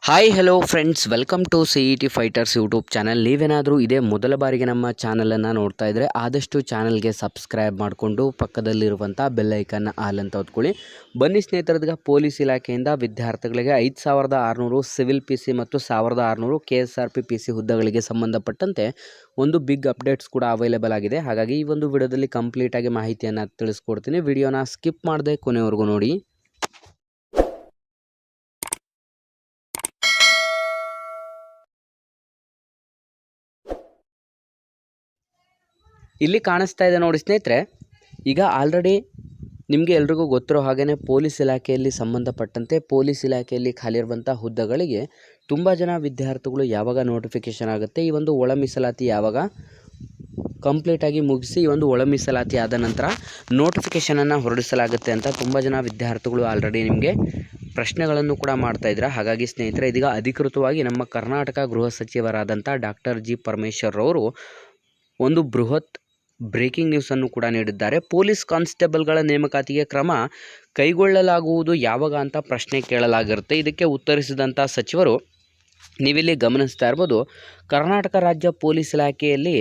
Hi hello friends, welcome to CET fighters YouTube channel. ನೀವೇನಾದರೂ ಇದೇ ಮೊದಲ ಬಾರಿಗೆ ನಮ್ಮ ಚಾನಲನ್ನು ನೋಡ್ತಾ ಇದ್ದರೆ ಆದಷ್ಟು ಚಾನಲ್ಗೆ ಸಬ್ಸ್ಕ್ರೈಬ್ ಮಾಡಿಕೊಂಡು ಪಕ್ಕದಲ್ಲಿರುವಂಥ ಬೆಲ್ಲೈಕನ್ನ ಆಲ್ ಅಂತ ಹೊತ್ಕೊಳ್ಳಿ. ಬನ್ನಿ ಸ್ನೇಹಿತರದೀಗ ಪೊಲೀಸ್ ಇಲಾಖೆಯಿಂದ ವಿದ್ಯಾರ್ಥಿಗಳಿಗೆ 5600 ಸಿವಿಲ್ PC ಮತ್ತು 1600 KSRP PC ಹುದ್ದೆಗಳಿಗೆ ಸಂಬಂಧಪಟ್ಟಂತೆ ಒಂದು ಬಿಗ್ ಅಪ್ಡೇಟ್ಸ್ ಕೂಡ ಅವೈಲೇಬಲ್ ಆಗಿದೆ. ಹಾಗಾಗಿ ಈ ಒಂದು ವಿಡಿಯೋದಲ್ಲಿ ಕಂಪ್ಲೀಟಾಗಿ ಮಾಹಿತಿಯನ್ನು ತಿಳಿಸ್ಕೊಡ್ತೀನಿ. ವಿಡಿಯೋನ ಸ್ಕಿಪ್ ಮಾಡದೆ ಕೊನೆವರೆಗೂ ನೋಡಿ. ಇಲ್ಲಿ ಕಾಣಿಸ್ತಾ ಇದೆ ನೋಡಿ ಸ್ನೇಹಿತರೆ, ಈಗ ಆಲ್ರೆಡಿ ನಿಮಗೆ ಎಲ್ರಿಗೂ ಗೊತ್ತಿರೋ ಹಾಗೆಯೇ ಪೊಲೀಸ್ ಇಲಾಖೆಯಲ್ಲಿ ಸಂಬಂಧಪಟ್ಟಂತೆ ಪೊಲೀಸ್ ಇಲಾಖೆಯಲ್ಲಿ ಖಾಲಿ ಇರುವಂಥ ಹುದ್ದೆಗಳಿಗೆ ತುಂಬ ಜನ ವಿದ್ಯಾರ್ಥಿಗಳು ಯಾವಾಗ ನೋಟಿಫಿಕೇಷನ್ ಆಗುತ್ತೆ, ಈ ಒಂದು ಒಳ ಮೀಸಲಾತಿ ಯಾವಾಗ ಕಂಪ್ಲೀಟಾಗಿ ಮುಗಿಸಿ ಈ ಒಂದು ಒಳ ಮೀಸಲಾತಿ ಆದ ನಂತರ ನೋಟಿಫಿಕೇಷನನ್ನು ಹೊರಡಿಸಲಾಗುತ್ತೆ ಅಂತ ತುಂಬ ಜನ ವಿದ್ಯಾರ್ಥಿಗಳು ಆಲ್ರೆಡಿ ನಿಮಗೆ ಪ್ರಶ್ನೆಗಳನ್ನು ಕೂಡ ಮಾಡ್ತಾ ಇದ್ದಾರೆ. ಹಾಗಾಗಿ ಸ್ನೇಹಿತರೆ, ಇದೀಗ ಅಧಿಕೃತವಾಗಿ ನಮ್ಮ ಕರ್ನಾಟಕ ಗೃಹ ಸಚಿವರಾದಂಥ ಡಾಕ್ಟರ್ ಜಿ ಪರಮೇಶ್ವರ್ ಅವರು ಒಂದು ಬೃಹತ್ ಬ್ರೇಕಿಂಗ್ ನ್ಯೂಸನ್ನು ಕೂಡ ನೀಡಿದ್ದಾರೆ. ಪೊಲೀಸ್ ಕಾನ್ಸ್ಟೇಬಲ್ಗಳ ನೇಮಕಾತಿಗೆ ಕ್ರಮ ಕೈಗೊಳ್ಳಲಾಗುವುದು ಯಾವಾಗ ಅಂತ ಪ್ರಶ್ನೆ ಕೇಳಲಾಗಿರುತ್ತೆ. ಇದಕ್ಕೆ ಉತ್ತರಿಸಿದಂಥ ಸಚಿವರು ನೀವಿಲ್ಲಿ ಗಮನಿಸ್ತಾ ಇರ್ಬೋದು, ಕರ್ನಾಟಕ ರಾಜ್ಯ ಪೊಲೀಸ್ ಇಲಾಖೆಯಲ್ಲಿ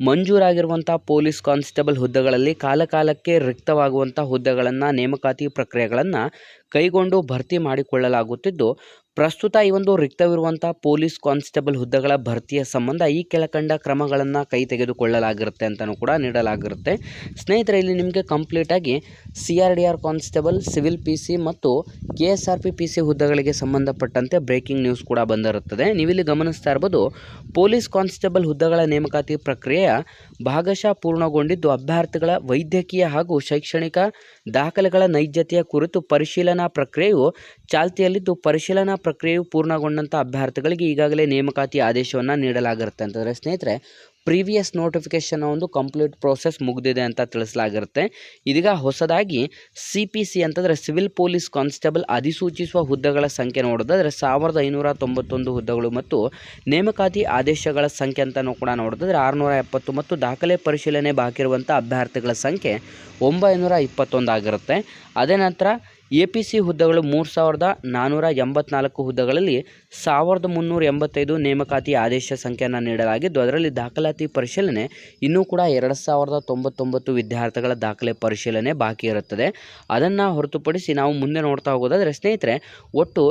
ಮಂಜೂರಾಗಿರುವಂಥ ಪೊಲೀಸ್ ಕಾನ್ಸ್ಟೇಬಲ್ ಹುದ್ದೆಗಳಲ್ಲಿ ಕಾಲಕಾಲಕ್ಕೆ ರಿಕ್ತವಾಗುವಂಥ ಹುದ್ದೆಗಳನ್ನು ನೇಮಕಾತಿ ಪ್ರಕ್ರಿಯೆಗಳನ್ನು ಕೈಗೊಂಡು ಭರ್ತಿ ಮಾಡಿಕೊಳ್ಳಲಾಗುತ್ತಿದ್ದು, ಪ್ರಸ್ತುತ ಈ ಒಂದು ರಿಕ್ತವಿರುವಂಥ ಪೊಲೀಸ್ ಕಾನ್ಸ್ಟೇಬಲ್ ಹುದ್ದೆಗಳ ಭರ್ತಿಯ ಸಂಬಂಧ ಈ ಕೆಳಕಂಡ ಕ್ರಮಗಳನ್ನು ಕೈ ತೆಗೆದುಕೊಳ್ಳಲಾಗಿರುತ್ತೆ ಅಂತಲೂ ಕೂಡ ನೀಡಲಾಗಿರುತ್ತೆ. ಸ್ನೇಹಿತರೆ, ಇಲ್ಲಿ ನಿಮಗೆ ಕಂಪ್ಲೀಟಾಗಿ CRDR ಕಾನ್ಸ್ಟೇಬಲ್, ಸಿವಿಲ್ PC ಮತ್ತು KSRP PC ಹುದ್ದೆಗಳಿಗೆ ಸಂಬಂಧಪಟ್ಟಂತೆ ಬ್ರೇಕಿಂಗ್ ನ್ಯೂಸ್ ಕೂಡ ಬಂದಿರುತ್ತದೆ. ನೀವಿಲ್ಲಿ ಗಮನಿಸ್ತಾ ಇರ್ಬೋದು, ಪೊಲೀಸ್ ಕಾನ್ಸ್ಟೇಬಲ್ ಹುದ್ದೆಗಳ ನೇಮಕಾತಿ ಪ್ರಕ್ರಿಯೆಯ ಭಾಗಶಃ ಪೂರ್ಣಗೊಂಡಿದ್ದು, ಅಭ್ಯರ್ಥಿಗಳ ವೈದ್ಯಕೀಯ ಹಾಗೂ ಶೈಕ್ಷಣಿಕ ದಾಖಲೆಗಳ ನೈಜತೆಯ ಕುರಿತು ಪರಿಶೀಲನಾ ಪ್ರಕ್ರಿಯೆಯು ಚಾಲ್ತಿಯಲ್ಲಿದ್ದು, ಪರಿಶೀಲನಾ ಪ್ರಕ್ರಿಯೆಯು ಪೂರ್ಣಗೊಂಡಂಥ ಅಭ್ಯರ್ಥಿಗಳಿಗೆ ಈಗಾಗಲೇ ನೇಮಕಾತಿ ಆದೇಶವನ್ನು ನೀಡಲಾಗಿರುತ್ತೆ. ಅಂತಂದರೆ ಸ್ನೇಹಿತರೆ, ಪ್ರೀವಿಯಸ್ ನೋಟಿಫಿಕೇಷನ್ ಒಂದು ಕಂಪ್ಲೀಟ್ ಪ್ರೋಸೆಸ್ ಮುಗಿದಿದೆ ಅಂತ ತಿಳಿಸಲಾಗಿರುತ್ತೆ. ಇದೀಗ ಹೊಸದಾಗಿ CPC ಅಂತಂದರೆ ಸಿವಿಲ್ ಪೊಲೀಸ್ ಕಾನ್ಸ್ಟೇಬಲ್ ಅಧಿಸೂಚಿಸುವ ಹುದ್ದೆಗಳ ಸಂಖ್ಯೆ ನೋಡೋದಾದರೆ 1591 ಹುದ್ದೆಗಳು ಮತ್ತು ನೇಮಕಾತಿ ಆದೇಶಗಳ ಸಂಖ್ಯೆ ಅಂತಲೂ ಕೂಡ ನೋಡೋದಾದರೆ 670 ಮತ್ತು ದಾಖಲೆ ಪರಿಶೀಲನೆ ಬಾಕಿ ಇರುವಂಥ ಅಭ್ಯರ್ಥಿಗಳ ಸಂಖ್ಯೆ 921 ಆಗಿರುತ್ತೆ. ಅದೇ ನಂತರ APC ಹುದ್ದೆಗಳು 3484 ಹುದ್ದೆಗಳಲ್ಲಿ 1385 ನೇಮಕಾತಿ ಆದೇಶ ಸಂಖ್ಯೆಯನ್ನು ನೀಡಲಾಗಿದ್ದು, ಅದರಲ್ಲಿ ದಾಖಲಾತಿ ಪರಿಶೀಲನೆ ಇನ್ನೂ ಕೂಡ 2099 ವಿದ್ಯಾರ್ಥಿಗಳ ದಾಖಲೆ ಪರಿಶೀಲನೆ ಬಾಕಿ ಇರುತ್ತದೆ. ಅದನ್ನು ಹೊರತುಪಡಿಸಿ ನಾವು ಮುಂದೆ ನೋಡ್ತಾ ಹೋಗೋದಾದರೆ ಸ್ನೇಹಿತರೆ, ಒಟ್ಟು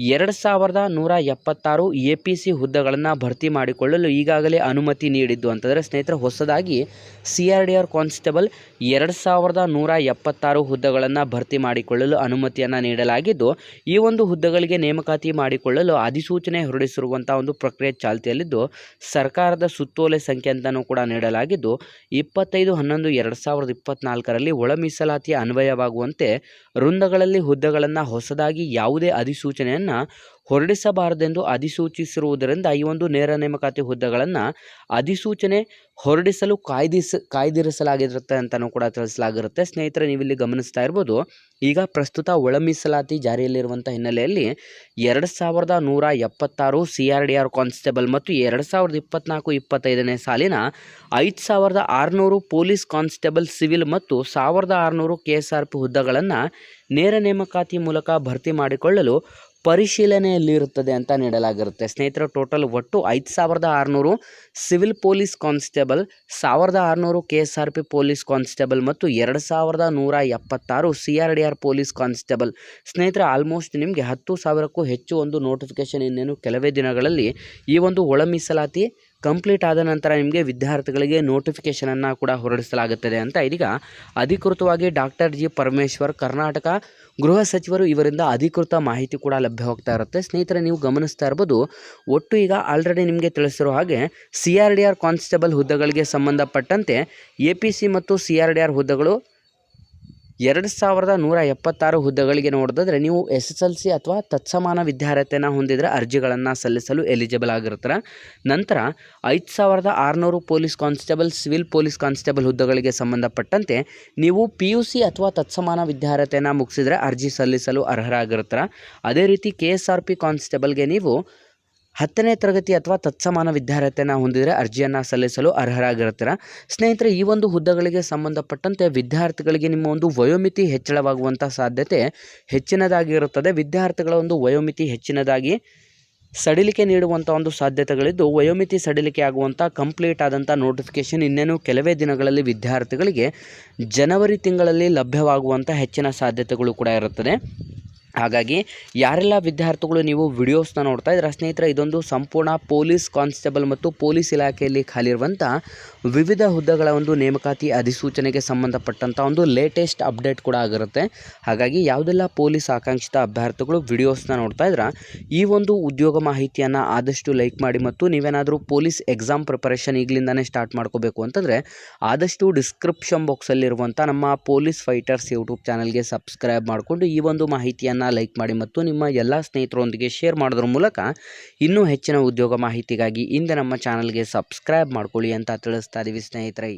2176 APC ಹುದ್ದೆಗಳನ್ನು ಭರ್ತಿ ಮಾಡಿಕೊಳ್ಳಲು ಈಗಾಗಲೇ ಅನುಮತಿ ನೀಡಿದ್ದು. ಅಂತಂದರೆ ಸ್ನೇಹಿತರೆ, ಹೊಸದಾಗಿ CRDR ಕಾನ್ಸ್ಟೇಬಲ್ 2176 ಹುದ್ದೆಗಳನ್ನು ಭರ್ತಿ ಮಾಡಿಕೊಳ್ಳಲು ಅನುಮತಿಯನ್ನು ನೀಡಲಾಗಿದ್ದು, ಈ ಒಂದು ಹುದ್ದೆಗಳಿಗೆ ನೇಮಕಾತಿ ಮಾಡಿಕೊಳ್ಳಲು ಅಧಿಸೂಚನೆ ಹೊರಡಿಸಿರುವಂಥ ಒಂದು ಪ್ರಕ್ರಿಯೆ ಚಾಲ್ತಿಯಲ್ಲಿದ್ದು, ಸರ್ಕಾರದ ಸುತ್ತೋಲೆ ಸಂಖ್ಯೆ ಅಂತಲೂ ಕೂಡ ನೀಡಲಾಗಿದ್ದು, 25/11/2024ರಲ್ಲಿ ಒಳ ಮೀಸಲಾತಿಯ ಅನ್ವಯವಾಗುವಂತೆ ವೃಂದಗಳಲ್ಲಿ ಹುದ್ದೆಗಳನ್ನು ಹೊಸದಾಗಿ ಯಾವುದೇ ಅಧಿಸೂಚನೆಯನ್ನು ಹೊರಡಿಸಬಾರದೆಂದು ಅಧಿಸೂಚಿಸಿರುವುದರಿಂದ ಈ ಒಂದು ನೇರ ನೇಮಕಾತಿ ಹುದ್ದೆಗಳನ್ನು ಅಧಿಸೂಚನೆ ಹೊರಡಿಸಲು ಕಾಯ್ದಿರಿಸಲಾಗಿರುತ್ತೆ ಅಂತಲೂ ಕೂಡ ತಿಳಿಸಲಾಗಿರುತ್ತೆ. ಸ್ನೇಹಿತರೆ, ನೀವಿಲ್ಲಿ ಗಮನಿಸ್ತಾ ಇರ್ಬೋದು, ಈಗ ಪ್ರಸ್ತುತ ಒಳ ಮೀಸಲಾತಿ ಜಾರಿಯಲ್ಲಿರುವಂಥ ಹಿನ್ನೆಲೆಯಲ್ಲಿ 2176 CRDR ಕಾನ್ಸ್ಟೇಬಲ್ ಮತ್ತು 2024-25ನೇ ಸಾಲಿನ 5600 ಪೊಲೀಸ್ ಕಾನ್ಸ್ಟೇಬಲ್ ಸಿವಿಲ್ ಮತ್ತು 1600 KSRP ಹುದ್ದೆಗಳನ್ನು ನೇರ ನೇಮಕಾತಿ ಮೂಲಕ ಭರ್ತಿ ಮಾಡಿಕೊಳ್ಳಲು ಪರಿಶೀಲನೆಯಲ್ಲಿರುತ್ತದೆ ಅಂತ ನೀಡಲಾಗಿರುತ್ತೆ. ಸ್ನೇಹಿತರೆ, ಟೋಟಲ್ ಒಟ್ಟು 5600 civil police constable, 1600 KSRP police constable ಮತ್ತು 2176 CRDR ಪೊಲೀಸ್ ಕಾನ್ಸ್ಟೇಬಲ್. ಸ್ನೇಹಿತರೆ, ಆಲ್ಮೋಸ್ಟ್ ನಿಮಗೆ 10,000ಕ್ಕೂ ಹೆಚ್ಚು ಒಂದು ನೋಟಿಫಿಕೇಷನ್ ಇನ್ನೇನು ಕೆಲವೇ ದಿನಗಳಲ್ಲಿ ಈ ಒಂದು ಒಳ ಮೀಸಲಾತಿ ಕಂಪ್ಲೀಟ್ ಆದ ನಂತರ ನಿಮಗೆ ವಿದ್ಯಾರ್ಥಿಗಳಿಗೆ ನೋಟಿಫಿಕೇಷನನ್ನು ಕೂಡ ಹೊರಡಿಸಲಾಗುತ್ತದೆ ಅಂತ ಇದೀಗ ಅಧಿಕೃತವಾಗಿ ಡಾಕ್ಟರ್ ಜಿ ಪರಮೇಶ್ವರ್, ಕರ್ನಾಟಕ ಗೃಹ ಸಚಿವರು ಇವರಿಂದ ಅಧಿಕೃತ ಮಾಹಿತಿ ಕೂಡ ಲಭ್ಯವಾಗ್ತಾ ಇರುತ್ತೆ. ಸ್ನೇಹಿತರೆ, ನೀವು ಗಮನಿಸ್ತಾ ಇರ್ಬೋದು, ಒಟ್ಟು ಈಗ ಆಲ್ರೆಡಿ ನಿಮಗೆ ತಿಳಿಸಿರೋ ಹಾಗೆ CRDR ಕಾನ್ಸ್ಟೇಬಲ್ ಹುದ್ದೆಗಳಿಗೆ ಸಂಬಂಧಪಟ್ಟಂತೆ APC ಮತ್ತು CRDR ಹುದ್ದೆಗಳು 2176 ಹುದ್ದೆಗಳಿಗೆ ನೋಡಿದ್ರೆ ನೀವು SSLC ಅಥವಾ ತತ್ಸಮಾನ ವಿದ್ಯಾರ್ಹತೆಯನ್ನು ಹೊಂದಿದರೆ ಅರ್ಜಿಗಳನ್ನು ಸಲ್ಲಿಸಲು ಎಲಿಜಿಬಲ್ ಆಗಿರ್ತಾರೆ. ನಂತರ 5600 police constable, civil police constable ಹುದ್ದೆಗಳಿಗೆ ಸಂಬಂಧಪಟ್ಟಂತೆ ನೀವು PUC ಅಥವಾ ತತ್ಸಮಾನ ವಿದ್ಯಾರ್ಹತೆಯನ್ನು ಮುಗಿಸಿದರೆ ಅರ್ಜಿ ಸಲ್ಲಿಸಲು ಅರ್ಹರಾಗಿರ್ತಾರೆ. ಅದೇ ರೀತಿ KSRP ಕಾನ್ಸ್ಟೇಬಲ್ಗೆ ನೀವು 10ನೇ ತರಗತಿ ಅಥವಾ ತತ್ಸಮಾನ ವಿದ್ಯಾರ್ಹತೆಯನ್ನು ಹೊಂದಿದರೆ ಅರ್ಜಿಯನ್ನು ಸಲ್ಲಿಸಲು ಅರ್ಹರಾಗಿರ್ತಾರೆ. ಸ್ನೇಹಿತರೆ, ಈ ಒಂದು ಹುದ್ದೆಗಳಿಗೆ ಸಂಬಂಧಪಟ್ಟಂತೆ ವಿದ್ಯಾರ್ಥಿಗಳಿಗೆ ನಿಮ್ಮ ಒಂದು ವಯೋಮಿತಿ ಹೆಚ್ಚಳವಾಗುವಂಥ ಸಾಧ್ಯತೆ ಹೆಚ್ಚಿನದಾಗಿರುತ್ತದೆ. ವಿದ್ಯಾರ್ಥಿಗಳ ಒಂದು ವಯೋಮಿತಿ ಹೆಚ್ಚಿನದಾಗಿ ಸಡಿಲಿಕೆ ನೀಡುವಂಥ ಒಂದು ಸಾಧ್ಯತೆಗಳಿದ್ದು, ವಯೋಮಿತಿ ಸಡಿಲಿಕೆ ಆಗುವಂಥ ಕಂಪ್ಲೀಟ್ ಆದಂಥ ನೋಟಿಫಿಕೇಷನ್ ಇನ್ನೇನು ಕೆಲವೇ ದಿನಗಳಲ್ಲಿ ವಿದ್ಯಾರ್ಥಿಗಳಿಗೆ ಜನವರಿ ತಿಂಗಳಲ್ಲಿ ಲಭ್ಯವಾಗುವಂಥ ಹೆಚ್ಚಿನ ಸಾಧ್ಯತೆಗಳು ಕೂಡ ಇರುತ್ತದೆ. ಹಾಗಾಗಿ ಯಾರೆಲ್ಲ ವಿದ್ಯಾರ್ಥಿಗಳು ನೀವು ವಿಡಿಯೋಸ್ನ ನೋಡ್ತಾ ಇದ್ದೀರಾ ಸ್ನೇಹಿತರೆ, ಇದೊಂದು ಸಂಪೂರ್ಣ ಪೊಲೀಸ್ ಕಾನ್ಸ್ಟೇಬಲ್ ಮತ್ತು ಪೊಲೀಸ್ ಇಲಾಖೆಯಲ್ಲಿ ಖಾಲಿರುವಂಥ ವಿವಿಧ ಹುದ್ದೆಗಳ ಒಂದು ನೇಮಕಾತಿ ಅಧಿಸೂಚನೆಗೆ ಸಂಬಂಧಪಟ್ಟಂಥ ಒಂದು ಲೇಟೆಸ್ಟ್ ಅಪ್ಡೇಟ್ ಕೂಡ ಆಗಿರುತ್ತೆ. ಹಾಗಾಗಿ ಯಾವುದೆಲ್ಲ ಪೊಲೀಸ್ ಆಕಾಂಕ್ಷಿತ ಅಭ್ಯರ್ಥಿಗಳು ವಿಡಿಯೋಸ್ನ ನೋಡ್ತಾ ಇದ್ದೀರಾ, ಈ ಒಂದು ಉದ್ಯೋಗ ಮಾಹಿತಿಯನ್ನು ಆದಷ್ಟು ಲೈಕ್ ಮಾಡಿ. ಮತ್ತು ನೀವೇನಾದರೂ ಪೊಲೀಸ್ ಎಕ್ಸಾಮ್ ಪ್ರಿಪರೇಷನ್ ಈಗಲಿಂದನೇ ಸ್ಟಾರ್ಟ್ ಮಾಡ್ಕೋಬೇಕು ಅಂತಂದರೆ ಆದಷ್ಟು ಡಿಸ್ಕ್ರಿಪ್ಷನ್ ಬಾಕ್ಸಲ್ಲಿರುವಂಥ ನಮ್ಮ ಪೊಲೀಸ್ ಫೈಟರ್ಸ್ ಯೂಟ್ಯೂಬ್ ಚಾನಲ್ಗೆ ಸಬ್ಸ್ಕ್ರೈಬ್ ಮಾಡಿಕೊಂಡು ಈ ಒಂದು ಮಾಹಿತಿಯನ್ನು ಲೈಕ್ ಮಾಡಿ ಮತ್ತು ನಿಮ್ಮ ಎಲ್ಲ ಸ್ನೇಹಿತರೊಂದಿಗೆ ಶೇರ್ ಮಾಡೋದ್ರ ಮೂಲಕ ಇನ್ನೂ ಹೆಚ್ಚಿನ ಉದ್ಯೋಗ ಮಾಹಿತಿಗಾಗಿ ಹಿಂದೆ ನಮ್ಮ ಚಾನಲ್ಗೆ ಸಬ್ಸ್ಕ್ರೈಬ್ ಮಾಡ್ಕೊಳ್ಳಿ ಅಂತ ತಿಳಿಸ್ತಾ ಇದ್ದೀವಿ ಸ್ನೇಹಿತರೆ.